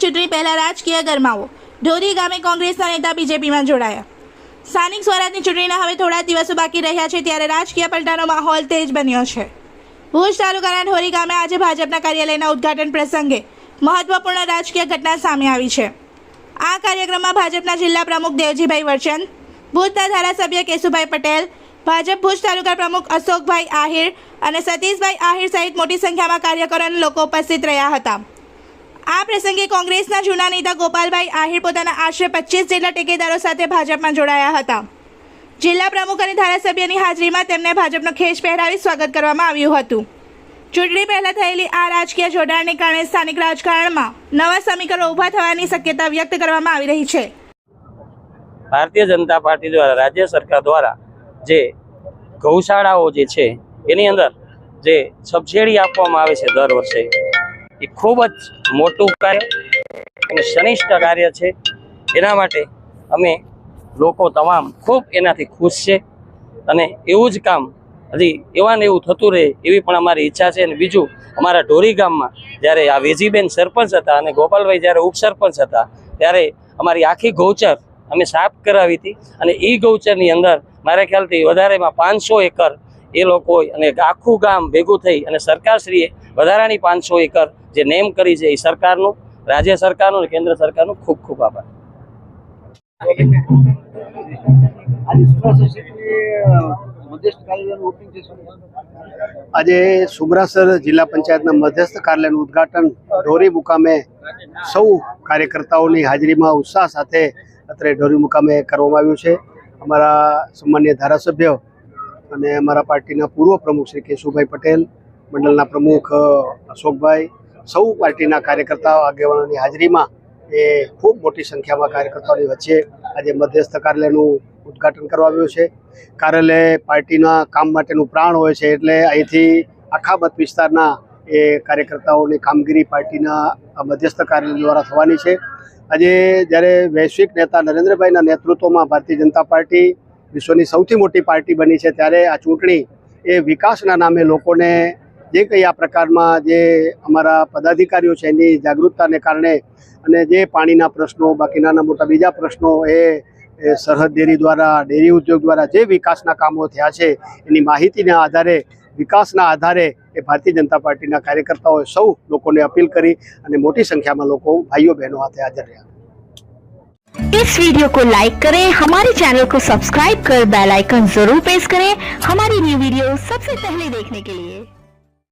ચૂંટણી પહેલા રાજકીય ગરમાવો. ઢોરી ગામે કોંગ્રેસના નેતા બીજેપીમાં જોડાયા. સ્થાનિક સ્વરાજની ચૂંટણીના હવે થોડા દિવસો બાકી રહ્યા છે ત્યારે રાજકીય પલટાનો માહોલ તેજ બન્યો છે. ભુજ તાલુકાના ઢોરી ગામે આજે ભાજપના કાર્યાલયના ઉદ્ઘાટન પ્રસંગે મહત્વપૂર્ણ રાજકીય ઘટના સામે આવી છે. આ કાર્યક્રમમાં ભાજપના જિલ્લા પ્રમુખ દેવજીભાઈ વરચંદ, ભુજના ધારાસભ્ય કેશુભાઈ પટેલ, ભાજપ ભુજ તાલુકા પ્રમુખ અશોકભાઈ આહિર અને સતીશભાઈ આહિર સહિત મોટી સંખ્યામાં કાર્યકરો અને લોકો ઉપસ્થિત રહ્યા હતા. આ પ્રસંગે કોંગ્રેસના જૂના નેતા ગોપાલભાઈ આહિર પોતાના આશરે 25 જેટલા ટેકેદારો સાથે ભાજપમાં જોડાયા હતા. જિલ્લા પ્રમુખ અને ધારાસભ્યની હાજરીમાં તેમને ભાજપનો ખેસ પહેરાવી સ્વાગત કરવામાં આવ્યું હતું. ચૂંટણી પહેલા થયેલી આ રાજકીય જોડાણને કારણે સ્થાનિક રાજકારણમાં નવા સમીકરણો ઊભા થવાની શક્યતા વ્યક્ત કરવામાં આવી રહી છે. ભારતીય જનતા પાર્ટી દ્વારા રાજ્ય સરકાર દ્વારા જે ગૌશાળાઓ જે છે એની અંદર જે સબસિડી આપવામાં આવે છે દર વર્ષે, એ ખૂબ જ મોટું કાર્ય અને શ્રેષ્ઠ કાર્ય છે. એના માટે અમે લોકો તમામ ખૂબ એનાથી ખુશ છે અને એવું જ કામ હજી એવા ને એવું થતું રહે એવી પણ અમારી ઈચ્છા છે. અને બીજું, અમારા ઢોરી ગામમાં જ્યારે આ વેજીબેન સરપંચ હતા અને ગોપાલભાઈ જ્યારે ઉપસરપંચ હતા ત્યારે અમારી આખી ગૌચર અમે સાફ કરાવી હતી અને એ ગૌચરની અંદર મારા ખ્યાલથી વધારેમાં 500 એકર એ લોકો અને આખું ગામ ભેગું થઈ અને સરકારશ્રીએ વધારાની 500 એકર જે નેમ કરી છે એ સરકારનું, રાજ્ય સરકારનું અને કેન્દ્ર સરકારનું ખૂબ ખૂબ આભાર. આજે સુબ્રાસર જિલ્લા પંચાયતના મધ્યસ્થ કાર્યાલયનું ઉદ્ઘાટન ઢોરી મુકામે સૌ કાર્યકર્તાઓની હાજરીમાં ઉત્સાહ સાથે અત્રે ઢોરી મુકામે કરવામાં આવ્યું છે. અમારા સન્માનીય ધારાસભ્ય અને અમારા પાર્ટીના પૂર્વ પ્રમુખ શ્રી કેશુભાઈ પટેલ, મંડળના પ્રમુખ અશોકભાઈ, સૌ પાર્ટીના કાર્યકર્તાઓ આગેવાનોની હાજરીમાં એ ખૂબ મોટી સંખ્યામાં કાર્યકર્તાઓની વચ્ચે આજે મધ્યસ્થ કાર્યાલયનું ઉદ્ઘાટન કરવામાં આવ્યું છે. કાર્યાલય પાર્ટીના કામ માટેનું પ્રાણ હોય છે, એટલે અહીંથી આખા મત વિસ્તારના એ કાર્યકર્તાઓની કામગીરી પાર્ટીના મધ્યસ્થ કાર્યાલય દ્વારા થવાની છે. આજે જ્યારે વૈશ્વિક નેતા નરેન્દ્રભાઈના નેતૃત્વમાં ભારતીય જનતા પાર્ટી વિશ્વની સૌથી મોટી પાર્ટી બની છે, ત્યારે આ ચૂંટણી એ વિકાસના નામે લોકોને જે કંઈ આ પ્રકારમાં જે અમારા પદાધિકારીઓ છે એની જાગૃતતાને કારણે અને જે પાણીના પ્રશ્નો, બાકી નાના મોટા બીજા પ્રશ્નો, એ સરહદ ડેરી દ્વારા, ડેરી ઉદ્યોગ દ્વારા જે વિકાસના કામો થયા છે એની માહિતીના આધારે, વિકાસના આધારે એ ભારતીય જનતા પાર્ટીના કાર્યકર્તાઓએ સૌ લોકોને અપીલ કરી અને મોટી સંખ્યામાં લોકો ભાઈઓ બહેનો હાથે હાજર રહ્યા. इस वीडियो को लाइक करें, हमारे चैनल को सब्सक्राइब कर बेल आइकन जरूर प्रेस करें हमारी न्यू वीडियो सबसे पहले देखने के लिए.